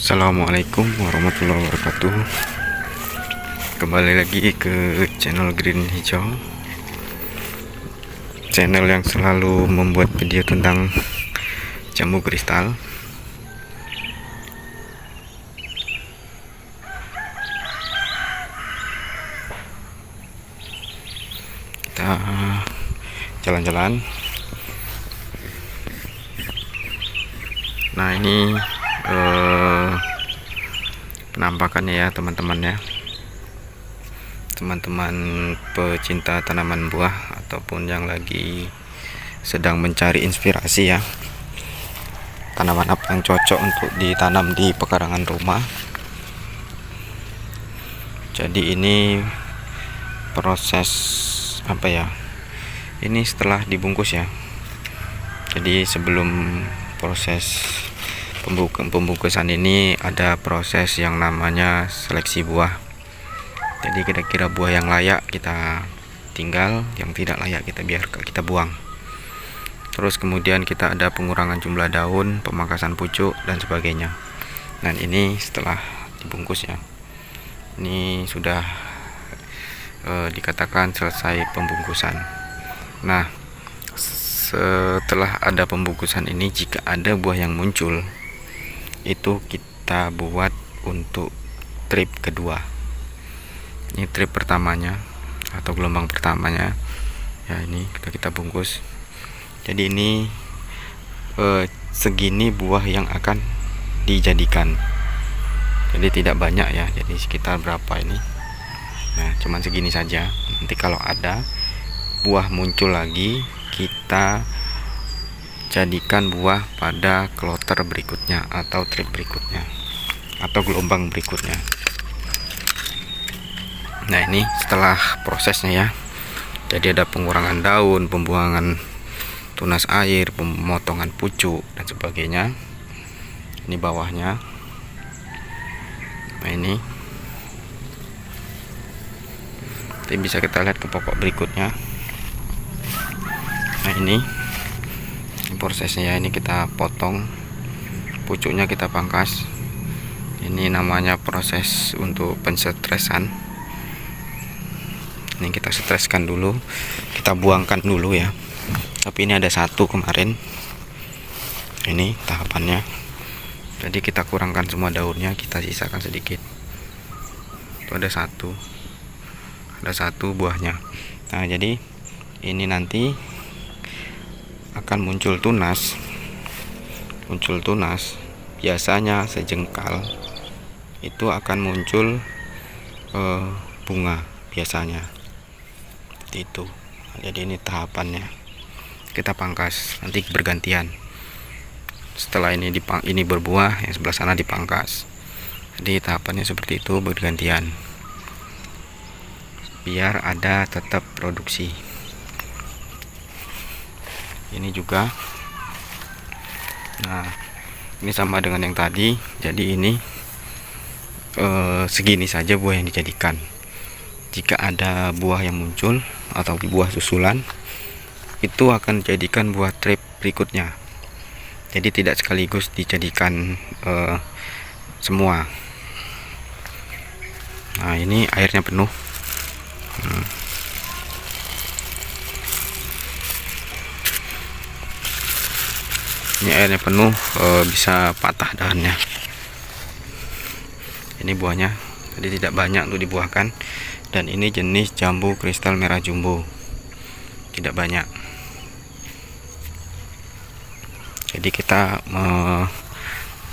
Assalamualaikum warahmatullahi wabarakatuh. Kembali lagi ke channel Green Hijau, channel yang selalu membuat video tentang jambu kristal. Kita jalan-jalan. Nah, ini penampakannya ya teman-teman ya, teman-teman pecinta tanaman buah ataupun yang lagi sedang mencari inspirasi ya, tanaman apa yang cocok untuk ditanam di pekarangan rumah. Jadi ini proses apa ya, ini setelah dibungkus ya. Jadi sebelum proses pembungkusan ini ada proses yang namanya seleksi buah. Jadi kira-kira buah yang layak kita tinggal, yang tidak layak kita buang. Terus kemudian kita ada pengurangan jumlah daun, pemangkasan pucuk dan sebagainya. Dan ini setelah dibungkus ya, ini sudah dikatakan selesai pembungkusan. Nah, setelah ada pembungkusan ini, jika ada buah yang muncul, itu kita buat untuk trip kedua. Ini trip pertamanya atau gelombang pertamanya ya, ini kita bungkus. Jadi ini segini buah yang akan dijadikan, jadi tidak banyak ya, jadi sekitar berapa ini. Nah, cuman segini saja. Nanti kalau ada buah muncul lagi, kita jadikan buah pada kloter berikutnya atau trip berikutnya atau gelombang berikutnya. Nah, ini setelah prosesnya ya. Jadi ada pengurangan daun, pembuangan tunas air, pemotongan pucuk dan sebagainya. Ini bawahnya. Nah, ini bisa kita lihat ke pokok berikutnya. Nah, ini prosesnya ya, ini kita potong pucuknya, kita pangkas. Ini namanya proses untuk penstresan. Ini kita streskan dulu, kita buangkan dulu ya. Tapi ini ada satu kemarin, ini tahapannya. Jadi kita kurangkan semua daunnya, kita sisakan sedikit. Itu ada satu buahnya. Nah, jadi ini nanti akan muncul tunas. Biasanya sejengkal itu akan muncul bunga biasanya seperti itu. Jadi ini tahapannya, kita pangkas nanti bergantian. Setelah ini berbuah, yang sebelah sana dipangkas. Jadi tahapannya seperti itu, bergantian biar ada tetap produksi. Ini juga, nah ini sama dengan yang tadi. Jadi ini segini saja buah yang dijadikan. Jika ada buah yang muncul atau buah susulan, itu akan dijadikan buah trip berikutnya. Jadi tidak sekaligus dijadikan semua. Nah, ini airnya penuh. Ini airnya penuh, bisa patah dahannya. Ini buahnya, jadi tidak banyak untuk dibuahkan. Dan ini jenis jambu kristal merah jumbo, tidak banyak. Jadi kita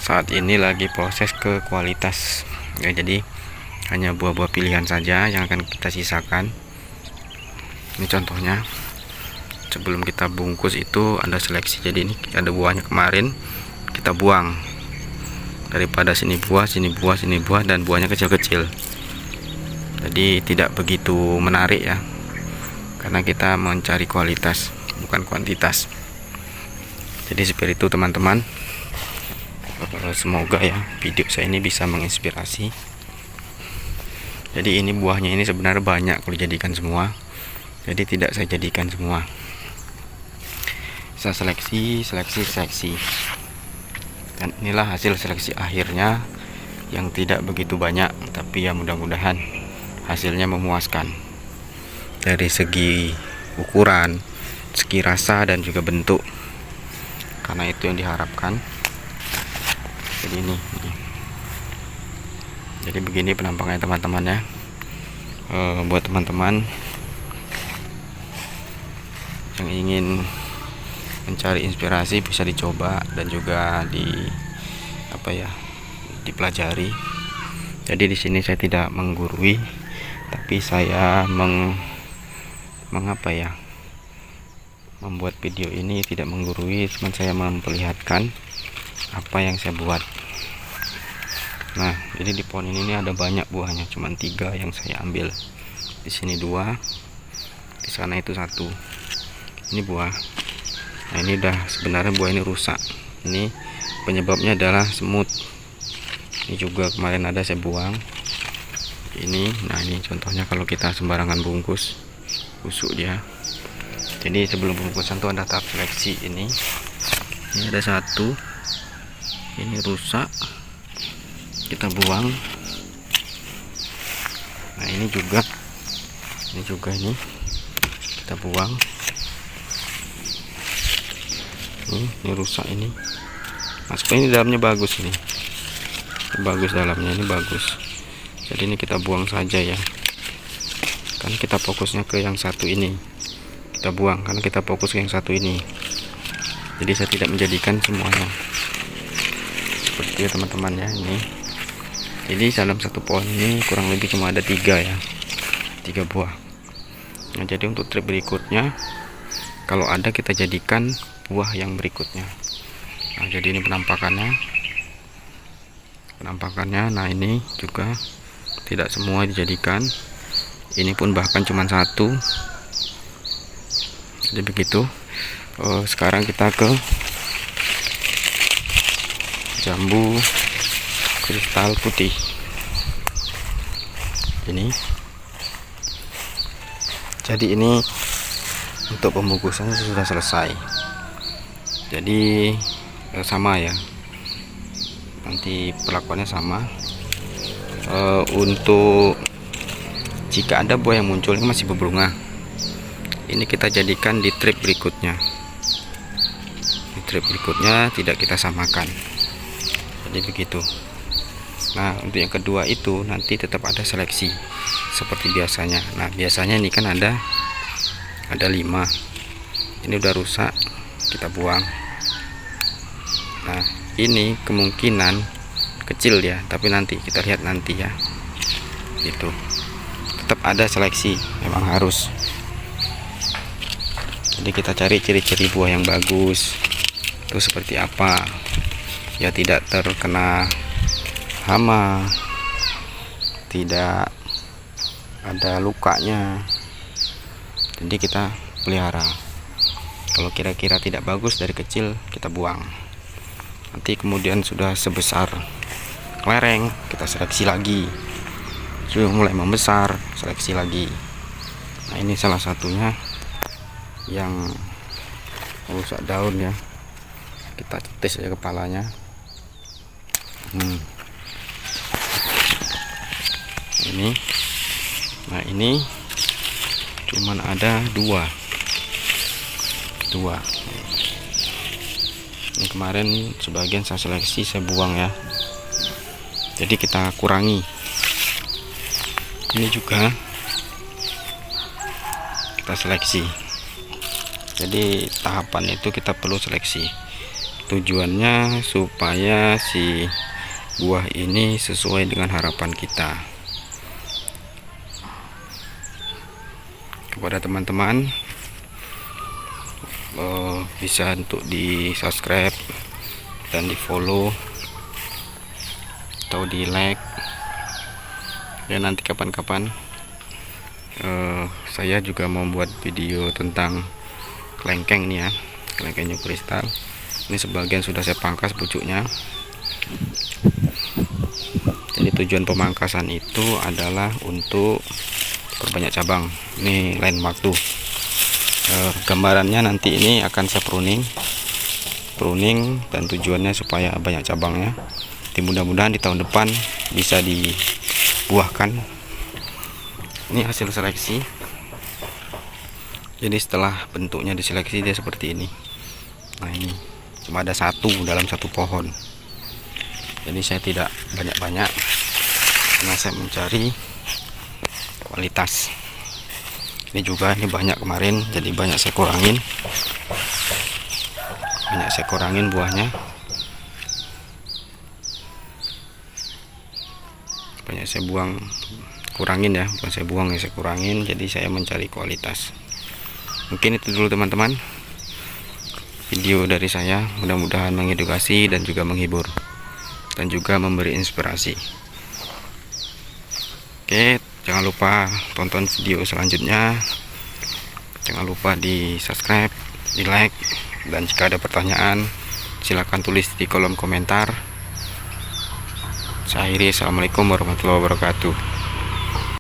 saat ini lagi proses ke kualitas ya, jadi hanya buah-buah pilihan saja yang akan kita sisakan. Ini contohnya. Sebelum kita bungkus itu ada seleksi. Jadi ini ada buahnya kemarin, kita buang. Daripada sini buah, dan buahnya kecil-kecil. Jadi tidak begitu menarik ya, karena kita mencari kualitas bukan kuantitas. Jadi seperti itu teman-teman. Semoga ya video saya ini bisa menginspirasi. Jadi ini buahnya ini sebenarnya banyak kalau dijadikan semua. Jadi tidak saya jadikan semua. Saya seleksi. Dan inilah hasil seleksi akhirnya. yang tidak begitu banyak, tapi ya mudah-mudahan hasilnya memuaskan dari segi ukuran, segi rasa, dan juga bentuk, karena itu yang diharapkan. Jadi ini jadi begini penampakannya teman-teman ya. Buat teman-teman yang ingin mencari inspirasi bisa dicoba dan juga dipelajari. Jadi di sini saya tidak menggurui, tapi saya membuat video ini tidak menggurui, cuma saya memperlihatkan apa yang saya buat. Nah, jadi di pohon ini ada banyak buahnya, cuma 3 yang saya ambil. Di sini 2, di sana itu 1. Ini buah. Nah, ini sebenarnya buah ini rusak. Ini penyebabnya adalah semut. Ini juga kemarin ada saya buang. Nah ini contohnya kalau kita sembarangan bungkus, busuk dia. Jadi sebelum bungkusan tuh ada tahap seleksi. Ini ada 1, ini rusak, kita buang. Nah ini juga ini kita buang. Ini rusak ini. Mas ini dalamnya bagus ini bagus, dalamnya ini bagus. Jadi ini kita buang saja ya, kan kita fokusnya ke yang 1 ini, kita buang karena kita fokus ke yang 1 ini. Jadi saya tidak menjadikan semuanya seperti ya teman-teman ya. Ini jadi dalam 1 pohon ini kurang lebih cuma ada 3 ya, 3 buah. Nah jadi untuk trip berikutnya kalau ada kita jadikan buah yang berikutnya. Nah jadi ini penampakannya. Nah ini juga tidak semua dijadikan, ini pun bahkan cuma 1. Jadi begitu. Sekarang kita ke jambu kristal putih. Jadi ini untuk pembungkusannya sudah selesai. Jadi sama ya, nanti perlakuannya sama. Untuk jika ada buah yang muncul ini masih berbunga, ini kita jadikan di trip berikutnya. Di trip berikutnya tidak kita samakan. Jadi begitu. Nah untuk yang kedua itu nanti tetap ada seleksi seperti biasanya. Nah biasanya ini kan ada 5. Ini udah rusak, kita buang. Nah ini kemungkinan kecil ya, tapi nanti kita lihat nanti ya. Itu tetap ada seleksi, memang harus. Jadi kita cari ciri-ciri buah yang bagus itu seperti apa ya, tidak terkena hama, tidak ada lukanya. Jadi kita pelihara. Kalau kira-kira tidak bagus dari kecil kita buang. Nanti kemudian sudah sebesar lereng kita seleksi lagi, sudah mulai membesar seleksi lagi. Nah ini salah satunya yang rusak daun ya, kita tes ya kepalanya. Nah ini cuman ada 2. Ini kemarin sebagian saya seleksi, saya buang ya. Jadi kita kurangi. Ini juga kita seleksi. Jadi tahapan itu kita perlu seleksi. Tujuannya supaya si buah ini sesuai dengan harapan kita. Kepada teman-teman bisa untuk di subscribe dan di follow atau di like ya. Nanti kapan-kapan saya juga mau buat video tentang kelengkeng ini ya, kelengkeng new kristal. Ini sebagian sudah saya pangkas pucuknya. Jadi tujuan pemangkasan itu adalah untuk perbanyak cabang. Ini lain waktu. Gambarannya nanti ini akan saya pruning dan tujuannya supaya banyak cabangnya, Jadi mudah-mudahan di tahun depan bisa dibuahkan. Ini hasil seleksi. Jadi setelah bentuknya diseleksi dia seperti ini. Nah ini cuma ada satu dalam satu pohon. Jadi saya tidak banyak-banyak karena saya mencari kualitas. Ini juga ini banyak kemarin, jadi banyak saya kurangin. Banyak saya kurangin buahnya. Banyak saya kurangin ya, bukan saya buang ya, saya kurangin. Jadi saya mencari kualitas. Mungkin itu dulu teman-teman video dari saya, mudah-mudahan mengedukasi dan juga menghibur dan juga memberi inspirasi. Oke, jangan lupa tonton video selanjutnya, jangan lupa di subscribe, di like, dan jika ada pertanyaan silahkan tulis di kolom komentar. Saya akhiri, assalamualaikum warahmatullahi wabarakatuh.